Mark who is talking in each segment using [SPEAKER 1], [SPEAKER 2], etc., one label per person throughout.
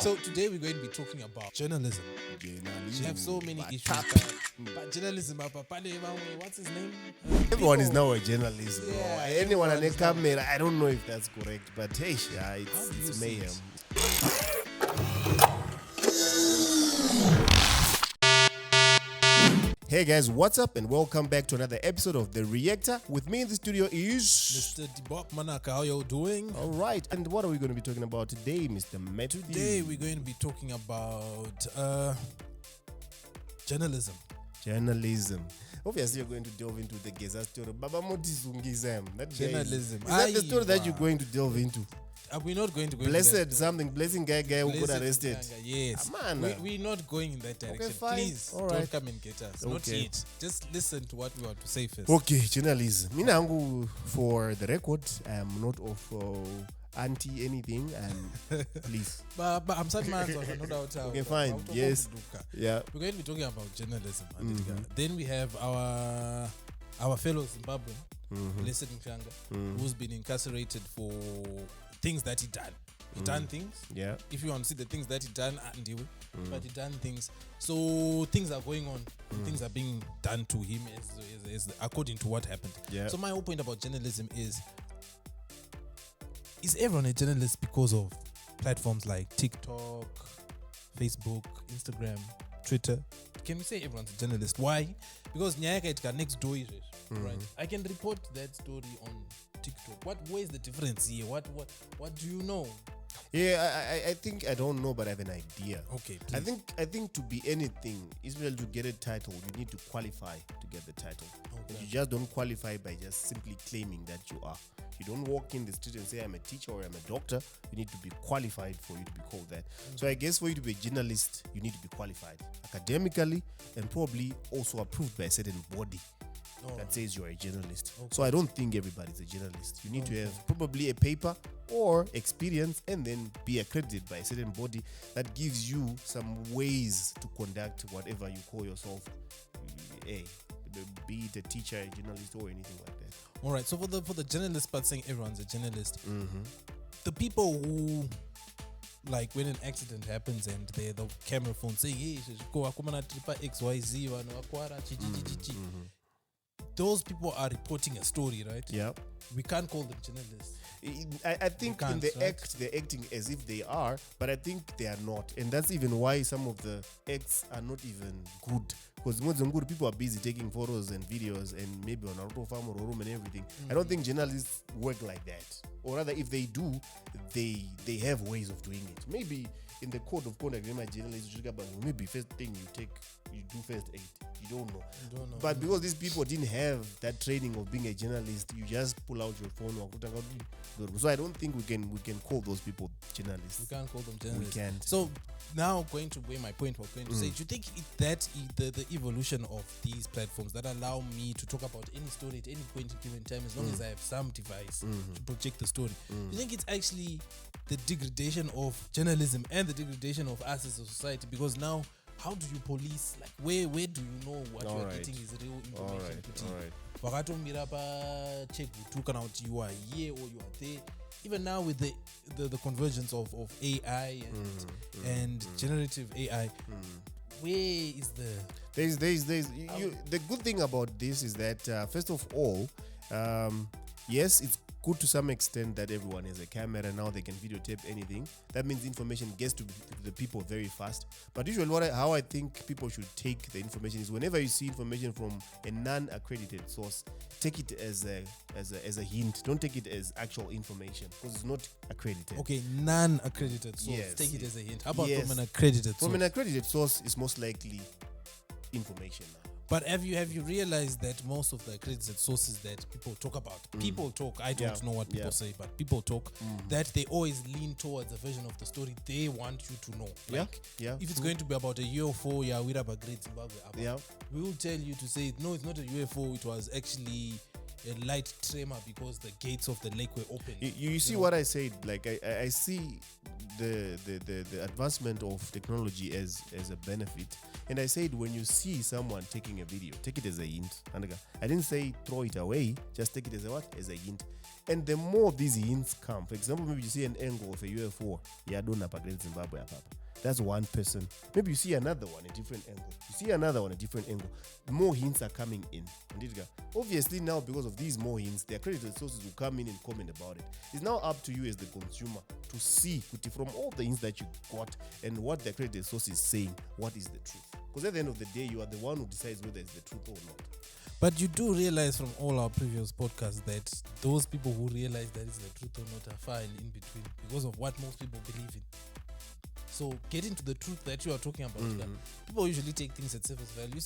[SPEAKER 1] So today we're going to be talking about journalism. We have so many issues. But journalism, what's his name?
[SPEAKER 2] Everyone
[SPEAKER 1] People-
[SPEAKER 2] is now a journalist, bro.
[SPEAKER 1] Yeah,
[SPEAKER 2] Anyone on
[SPEAKER 1] everyone
[SPEAKER 2] a
[SPEAKER 1] is now-
[SPEAKER 2] camera, I don't know if that's correct, but hey, yeah,
[SPEAKER 1] How do you
[SPEAKER 2] it's
[SPEAKER 1] see
[SPEAKER 2] mayhem.
[SPEAKER 1] it?
[SPEAKER 2] Hey guys, what's up and welcome back to another episode of The Reactor. With me in the studio is...
[SPEAKER 1] Mr. Dibok Manaka, how you doing?
[SPEAKER 2] Alright, and what are we going to be talking about today, Mr. Metu?
[SPEAKER 1] Today we're going to be talking about journalism.
[SPEAKER 2] Journalism. Obviously, you're going to delve into the Geza story. Baba Motisungizam.
[SPEAKER 1] Journalism.
[SPEAKER 2] Is that the story that you're going to delve into?
[SPEAKER 1] We're not going to go into
[SPEAKER 2] Blessed
[SPEAKER 1] that.
[SPEAKER 2] something, blessing guy who got
[SPEAKER 1] Blessed
[SPEAKER 2] arrested.
[SPEAKER 1] Ganga, yes.
[SPEAKER 2] Man.
[SPEAKER 1] We're not going in that direction.
[SPEAKER 2] fine.
[SPEAKER 1] Please
[SPEAKER 2] All
[SPEAKER 1] don't
[SPEAKER 2] right.
[SPEAKER 1] come and get us. Not
[SPEAKER 2] Okay.
[SPEAKER 1] yet. Just listen to what we want to say first.
[SPEAKER 2] Okay, journalism. Minangu, for the record, I am not of anti anything, and please.
[SPEAKER 1] But I'm such man, so no doubt.
[SPEAKER 2] Okay, fine. Yes. Yeah.
[SPEAKER 1] We're going to be talking about journalism. Then we have our fellow Zimbabwean, Blessed Mshanga, who's been incarcerated for things that he done. He done things.
[SPEAKER 2] Yeah.
[SPEAKER 1] If you want to see the things that he done, but he done things. So things are going on. Things are being done to him as according to what happened.
[SPEAKER 2] Yeah.
[SPEAKER 1] So my whole point about journalism is everyone a journalist because of platforms like TikTok, Facebook, Instagram, Twitter? Can we say everyone's a journalist? Why? Because Nyaka next door is right. I can report that story on TikTok. Where is the difference here? What do you know?
[SPEAKER 2] Yeah, I think I don't know, but I have an idea.
[SPEAKER 1] Okay, please.
[SPEAKER 2] I think to be anything, Israel, to get a title, you need to qualify to get the title.
[SPEAKER 1] Okay.
[SPEAKER 2] You just don't qualify by just simply claiming that you are. You don't walk in the street and say I'm a teacher or I'm a doctor. You need to be qualified for you to be called that. So I guess for you to be a journalist, you need to be qualified academically and probably also approved by a certain body that says you're a journalist.
[SPEAKER 1] Okay.
[SPEAKER 2] So I don't think everybody's a journalist. You need to have probably a paper or experience and then be accredited by a certain body that gives you some ways to conduct whatever you call yourself, be it a teacher, a journalist, or anything like that.
[SPEAKER 1] All right. So for the journalist part, saying everyone's a journalist, the people who, like, when an accident happens and the camera phone saying, "Hey, go akumana tripa XYZ, akwara chi." Those people are reporting a story, right?
[SPEAKER 2] Yeah.
[SPEAKER 1] We can't call them journalists.
[SPEAKER 2] I think
[SPEAKER 1] You
[SPEAKER 2] in the
[SPEAKER 1] can't, right?
[SPEAKER 2] act they're acting as if they are, but I think they are not, and that's even why some of the acts are not even good. Because good people are busy taking photos and videos and maybe on Naruto Farm or Room and everything. I don't think journalists work like that, or rather, if they do, they have ways of doing it. Maybe in the code of conduct, journalists maybe first thing you do first aid. You don't know. But because these people didn't have that training of being a journalist, you just pull out your phone. So I don't think we can call those people journalists.
[SPEAKER 1] We can't call them journalists.
[SPEAKER 2] We can't.
[SPEAKER 1] So now going to where my point was going to say, do you think the evolution of these platforms that allow me to talk about any story at any point in given time, as long as I have some device to project the story, do you think it's actually the degradation of journalism and the degradation of us as a society? Because now, how do you police? Like, where do you know what you are getting is real information? Wakatomira pa check kana kuti you are here or you are there. Even now with the convergence of AI and generative AI, where is
[SPEAKER 2] There's the good thing about this is that first of all, yes, it's good to some extent that everyone has a camera now, they can videotape anything. That means information gets to the people very fast. But usually how I think people should take the information is whenever you see information from a non-accredited source, take it as a hint. Don't take it as actual information because it's not accredited.
[SPEAKER 1] Okay, non-accredited source.
[SPEAKER 2] Yes.
[SPEAKER 1] Take it as a hint. How about
[SPEAKER 2] Yes.
[SPEAKER 1] from an accredited source?
[SPEAKER 2] From an accredited source, it's most likely information now.
[SPEAKER 1] But have you realized that most of the accredited sources that people talk about, people talk, I don't know what people say, but people talk, that they always lean towards a version of the story they want you to know. Like, if it's going to be about a UFO, we're about Great Zimbabwe.
[SPEAKER 2] Yeah.
[SPEAKER 1] We will tell you to say, no, it's not a UFO, it was actually a light tremor because the gates of the lake were open.
[SPEAKER 2] You see what I said? Like I see the advancement of technology as a benefit, and I said when you see someone taking a video, take it as a hint. I didn't say throw it away, just take it as a what? As a hint. And the more these hints come, for example, maybe you see an angle of a UFO, Zimbabwe. That's one person. Maybe you see another one, a different angle. You see another one, a different angle. More hints are coming in. Obviously now, because of these more hints, the accredited sources will come in and comment about it. It's now up to you as the consumer to see from all the hints that you got and what the accredited source is saying, what is the truth. Because at the end of the day, you are the one who decides whether it's the truth or not.
[SPEAKER 1] But you do realize from all our previous podcasts that those people who realize that it's the truth or not are far and in between because of what most people believe in. So getting to the truth that you are talking about, people usually take things at surface value.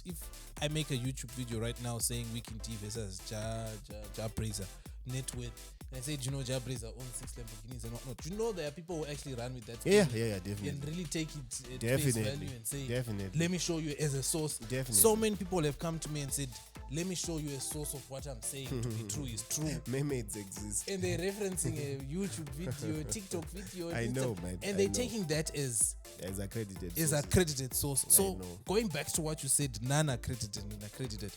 [SPEAKER 1] If I make a YouTube video right now saying Weekend TV versus Ja Brazer net worth, and I said, Ja Brazer owns 6 Lamborghinis and whatnot, there are people who actually run with that.
[SPEAKER 2] Yeah, definitely.
[SPEAKER 1] And really take it at face value and say, let me show you as a source.
[SPEAKER 2] Definitely.
[SPEAKER 1] So many people have come to me and said, let me show you a source of what I'm saying to be true is true.
[SPEAKER 2] Mermaids exist.
[SPEAKER 1] And they're referencing a YouTube video, a TikTok video.
[SPEAKER 2] I know, man.
[SPEAKER 1] And they're taking that as accredited source. So going back to what you said, non-accredited and accredited,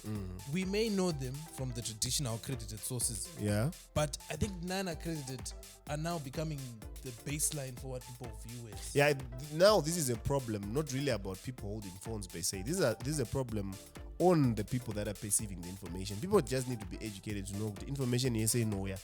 [SPEAKER 1] we may know them from the traditional accredited sources.
[SPEAKER 2] Yeah.
[SPEAKER 1] But I think non-accredited are now becoming the baseline for what people view as.
[SPEAKER 2] Yeah, now this is a problem, not really about people holding phones per se. This is a problem on the people that are perceiving the information. People just need to be educated to know the information yes no yeah.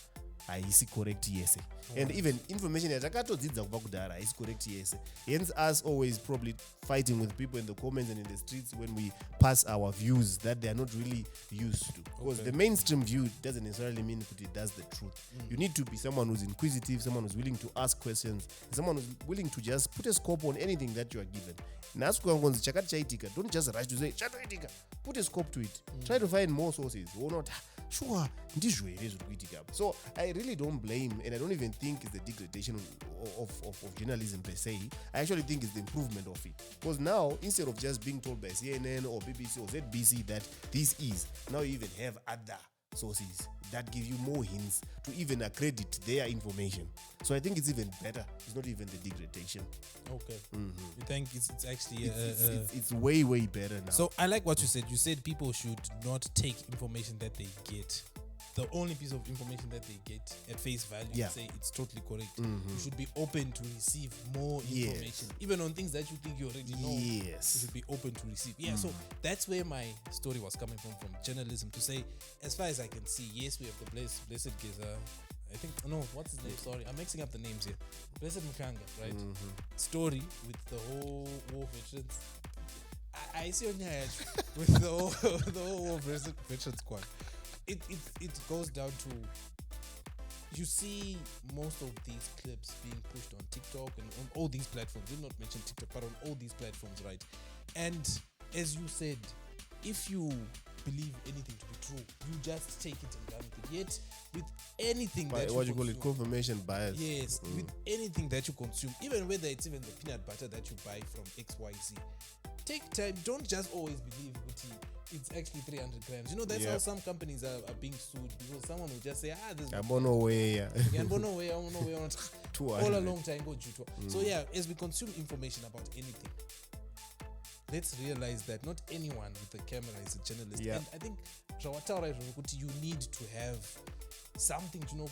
[SPEAKER 2] Is correct yes. And even information is correct yes. Hence us always probably fighting with people in the comments and in the streets when we pass our views that they are not really used to. Because the mainstream view doesn't necessarily mean that that's the truth. You need to be someone who's inquisitive, someone who's willing to ask questions, someone who's willing to just put a scope on anything that you are given. Don't just rush to say put a scope to it. Try to find more sources or not. Sure, so I really don't blame, and I don't even think it's the degradation of journalism per se. I actually think it's the improvement of it. Because now, instead of just being told by CNN or BBC or ZBC that this is, now you even have other sources that give you more hints to even accredit their information. So I think it's even better. It's not even the degradation.
[SPEAKER 1] Okay. You think it's actually
[SPEAKER 2] it's way better now.
[SPEAKER 1] So I like what you said. You said people should not take information that they get, the only piece of information that they get at face value, and say it's totally correct. You should be open to receive more information, even on things that you think you already know. You should be open to receive. So that's where my story was coming from journalism, to say, as far as I can see, yes, we have the blessed Geza. I think, no, what's his name? Sorry, I'm mixing up the names here. Blessed Mkanga, right? Story with the whole war veterans. I see on your head with the whole war veterans squad. It goes down to, you see most of these clips being pushed on TikTok and on all these platforms. Did not mention TikTok, but on all these platforms, right? And as you said, if you believe anything to be true, you just take it and run with it. Yet with anything that
[SPEAKER 2] you call it, confirmation bias.
[SPEAKER 1] Yes, with anything that you consume, even whether it's even the peanut butter that you buy from XYZ, take time. Don't just always believe it's actually 300 grams. That's how some companies are being sued, because someone will just say, this is all along time go. So as we consume information about anything, let's realize that not anyone with a camera is a journalist. And I think you need to have something to know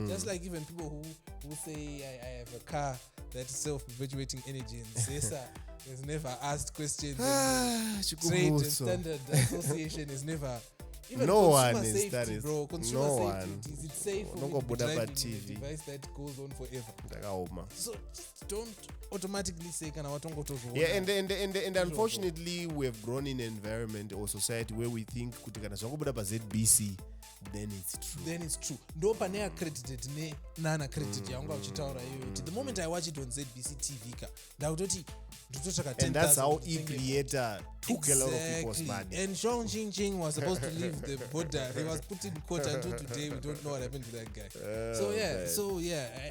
[SPEAKER 1] just like even people who say I have a car that's self-perpetuating energy, and CESA has never asked questions, Trade and Standard Association is never. Even
[SPEAKER 2] no one
[SPEAKER 1] is
[SPEAKER 2] safety, that
[SPEAKER 1] bro. Consumer
[SPEAKER 2] no
[SPEAKER 1] safety.
[SPEAKER 2] one.
[SPEAKER 1] Is it safe for you to be driving a device that goes on forever? So just don't automatically say kana watongo tozo.
[SPEAKER 2] Yeah, and unfortunately we have grown in an environment or society where we think kuti kana zvangobuda pa ZBC then it's true.
[SPEAKER 1] Then it's true. Ndo pane accredited ne nana accredited yanga uchitaura iyo. The moment I watch it on ZBC TV ka, ndautoti ndototsvaka 10,000.
[SPEAKER 2] And that's how Iplieta took a lot of people's money.
[SPEAKER 1] And Zhong Jing was supposed to leave the border. He was put in court until today. We don't know what happened to that guy.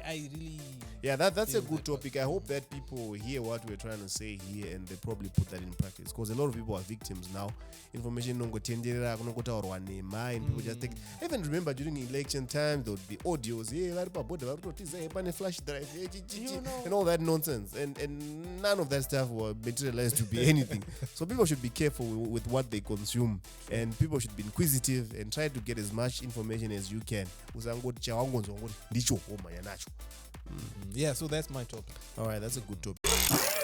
[SPEAKER 1] I really.
[SPEAKER 2] Yeah, that's a good topic. I hope that people hear what we're trying to say here and they probably put that in practice, because a lot of people are victims now. Information nongotenderera kunokotaurwa nema, and people just take. I even remember during election time there would be audios, flash drive, and all that nonsense, and none of that stuff were materialized to be anything. So people should be careful with what they consume, and people should be inquisitive and try to get as much information as you can.
[SPEAKER 1] Yeah, so that's my topic.
[SPEAKER 2] All right, that's a good topic.